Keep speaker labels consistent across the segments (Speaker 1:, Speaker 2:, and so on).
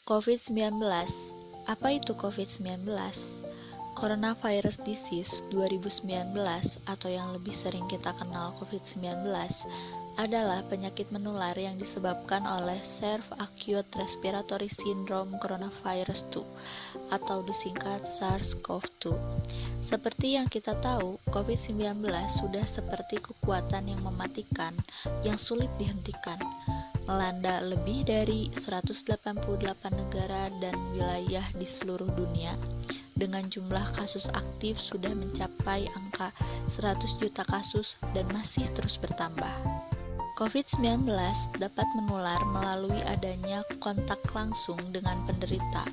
Speaker 1: COVID-19. Apa itu COVID-19? Coronavirus Disease 2019 atau yang lebih sering kita kenal COVID-19 adalah penyakit menular yang disebabkan oleh Severe Acute Respiratory Syndrome Coronavirus 2 atau disingkat SARS-CoV-2. Seperti yang kita tahu, COVID-19 sudah seperti kekuatan yang mematikan yang sulit dihentikan, melanda lebih dari 188 negara dan wilayah di seluruh dunia, dengan jumlah kasus aktif sudah mencapai angka 100 juta kasus dan masih terus bertambah. COVID-19 dapat menular melalui adanya kontak langsung dengan penderita,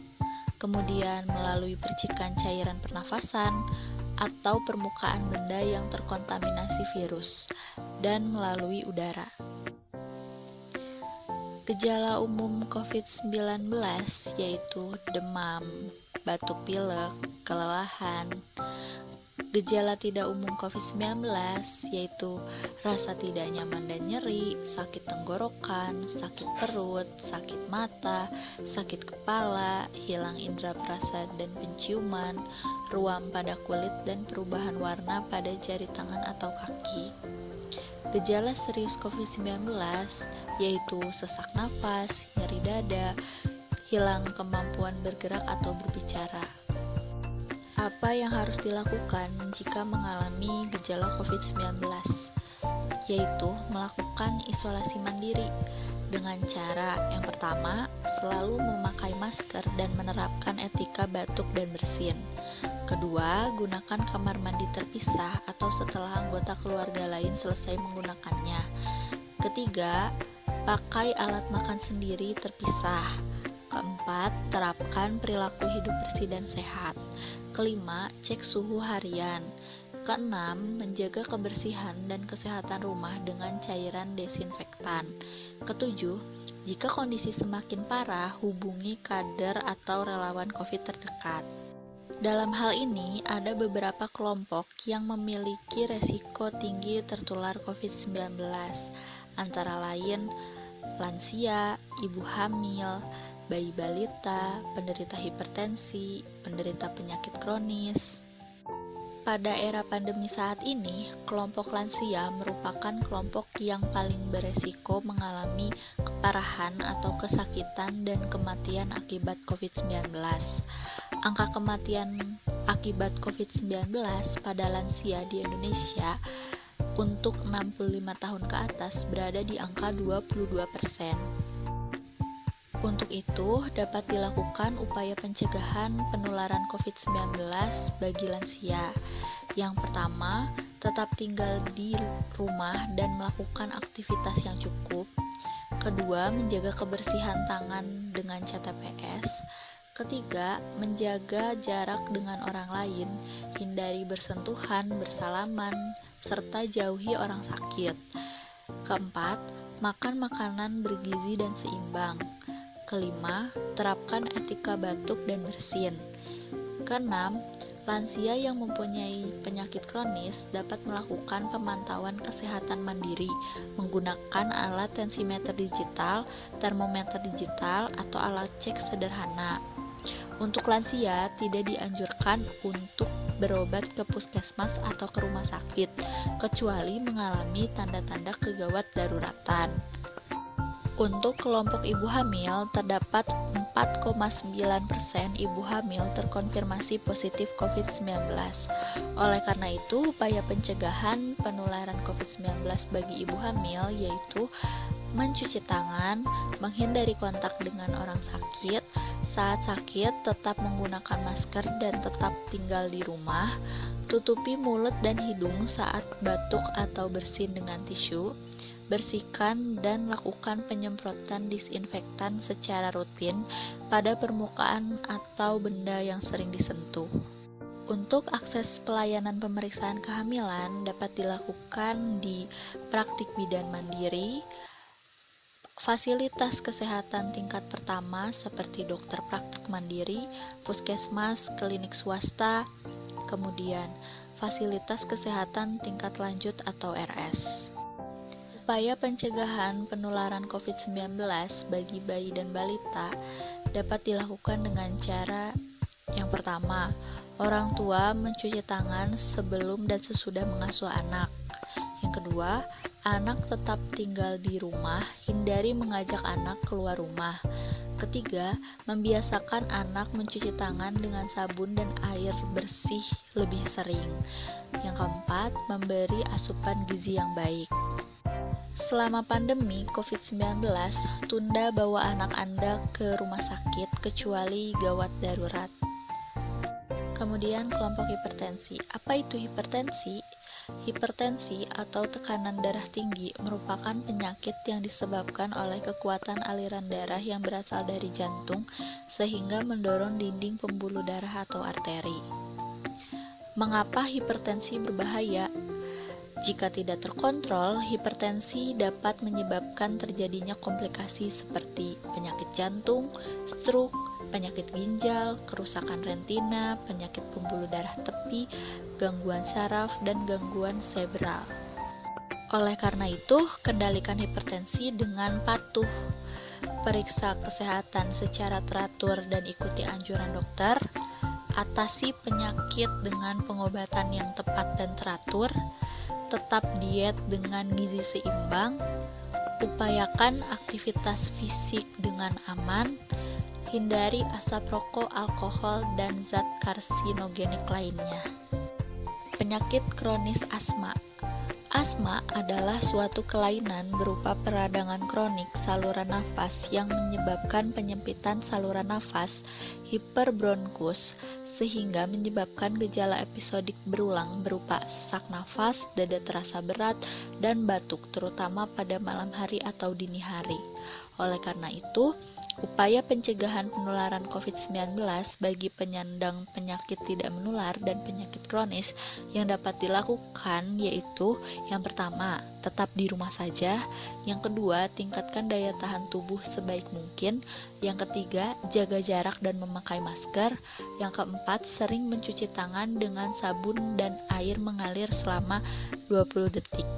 Speaker 1: kemudian melalui percikan cairan pernafasan atau permukaan benda yang terkontaminasi virus, dan melalui udara. Gejala umum COVID-19 yaitu demam, batuk pilek, kelelahan. Gejala tidak umum COVID-19 yaitu rasa tidak nyaman dan nyeri, sakit tenggorokan, sakit perut, sakit mata, sakit kepala, hilang indera perasa dan penciuman, ruam pada kulit dan perubahan warna pada jari tangan atau kaki. Gejala serius COVID-19 yaitu sesak nafas, nyeri dada, hilang kemampuan bergerak atau berbicara. Apa yang harus dilakukan jika mengalami gejala COVID-19? Yaitu melakukan isolasi mandiri dengan cara yang pertama, selalu memakai masker dan menerapkan etika batuk dan bersin. Kedua, gunakan kamar mandi terpisah atau setelah anggota keluarga lain selesai menggunakannya. Ketiga, pakai alat makan sendiri terpisah. Keempat, terapkan perilaku hidup bersih dan sehat. Kelima, cek suhu harian. Keenam, menjaga kebersihan dan kesehatan rumah dengan cairan desinfektan. Ketujuh, jika kondisi semakin parah, hubungi kader atau relawan COVID terdekat. Dalam hal ini, ada beberapa kelompok yang memiliki resiko tinggi tertular COVID-19, antara lain lansia, ibu hamil, bayi balita, penderita hipertensi, penderita penyakit kronis. Pada era pandemi saat ini, kelompok lansia merupakan kelompok yang paling beresiko mengalami keparahan atau kesakitan dan kematian akibat COVID-19. Angka kematian akibat COVID-19 pada lansia di Indonesia untuk 65 tahun ke atas berada di angka 22%. Untuk itu, dapat dilakukan upaya pencegahan penularan COVID-19 bagi lansia. Yang pertama, tetap tinggal di rumah dan melakukan aktivitas yang cukup. Kedua, menjaga kebersihan tangan dengan cat TPS. Ketiga, menjaga jarak dengan orang lain, hindari bersentuhan, bersalaman, serta jauhi orang sakit. Keempat, makan makanan bergizi dan seimbang. Kelima, terapkan etika batuk dan bersin. Keenam, lansia yang mempunyai penyakit kronis dapat melakukan pemantauan kesehatan mandiri menggunakan alat tensimeter digital, termometer digital, atau alat cek sederhana. Untuk lansia, tidak dianjurkan untuk berobat ke puskesmas atau ke rumah sakit, kecuali mengalami tanda-tanda kegawat daruratan. Untuk kelompok ibu hamil, terdapat 4,9% ibu hamil terkonfirmasi positif COVID-19. Oleh karena itu, upaya pencegahan penularan COVID-19 bagi ibu hamil yaitu mencuci tangan, menghindari kontak dengan orang sakit, saat sakit tetap menggunakan masker dan tetap tinggal di rumah, tutupi mulut dan hidung saat batuk atau bersin dengan tisu, bersihkan dan lakukan penyemprotan disinfektan secara rutin pada permukaan atau benda yang sering disentuh. Untuk akses pelayanan pemeriksaan kehamilan dapat dilakukan di praktik bidan mandiri, fasilitas kesehatan tingkat pertama seperti dokter praktik mandiri, puskesmas, klinik swasta, kemudian fasilitas kesehatan tingkat lanjut atau RS. Upaya pencegahan penularan COVID-19 bagi bayi dan balita dapat dilakukan dengan cara yang pertama, orang tua mencuci tangan sebelum dan sesudah mengasuh anak. Yang kedua, anak tetap tinggal di rumah, hindari mengajak anak keluar rumah. Ketiga, membiasakan anak mencuci tangan dengan sabun dan air bersih lebih sering. Yang keempat, memberi asupan gizi yang baik. Selama pandemi COVID-19, tunda bawa anak Anda ke rumah sakit kecuali gawat darurat. Kemudian kelompok hipertensi. Apa itu hipertensi? Hipertensi atau tekanan darah tinggi merupakan penyakit yang disebabkan oleh kekuatan aliran darah yang berasal dari jantung sehingga mendorong dinding pembuluh darah atau arteri. Mengapa hipertensi berbahaya? Jika tidak terkontrol, hipertensi dapat menyebabkan terjadinya komplikasi seperti penyakit jantung, stroke, penyakit ginjal, kerusakan retina, penyakit pembuluh darah tepi, gangguan saraf, dan gangguan cerebral. Oleh karena itu, kendalikan hipertensi dengan patuh. Periksa kesehatan secara teratur dan ikuti anjuran dokter. Atasi penyakit dengan pengobatan yang tepat dan teratur. Tetap diet dengan gizi seimbang. Upayakan aktivitas fisik dengan aman. Hindari asap rokok, alkohol, dan zat karsinogenik lainnya. Penyakit kronis asma. Asma adalah suatu kelainan berupa peradangan kronik saluran nafas yang menyebabkan penyempitan saluran nafas, hiperbronkus, sehingga menyebabkan gejala episodik berulang berupa sesak nafas, dada terasa berat, dan batuk, terutama pada malam hari atau dini hari. Oleh karena itu, upaya pencegahan penularan COVID-19 bagi penyandang penyakit tidak menular dan penyakit kronis yang dapat dilakukan yaitu yang pertama, tetap di rumah saja. Yang kedua, tingkatkan daya tahan tubuh sebaik mungkin. Yang ketiga, jaga jarak dan memakai masker. Yang keempat, sering mencuci tangan dengan sabun dan air mengalir selama 20 detik.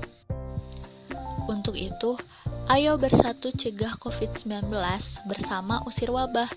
Speaker 1: Untuk itu, ayo bersatu cegah COVID-19 bersama usir wabah.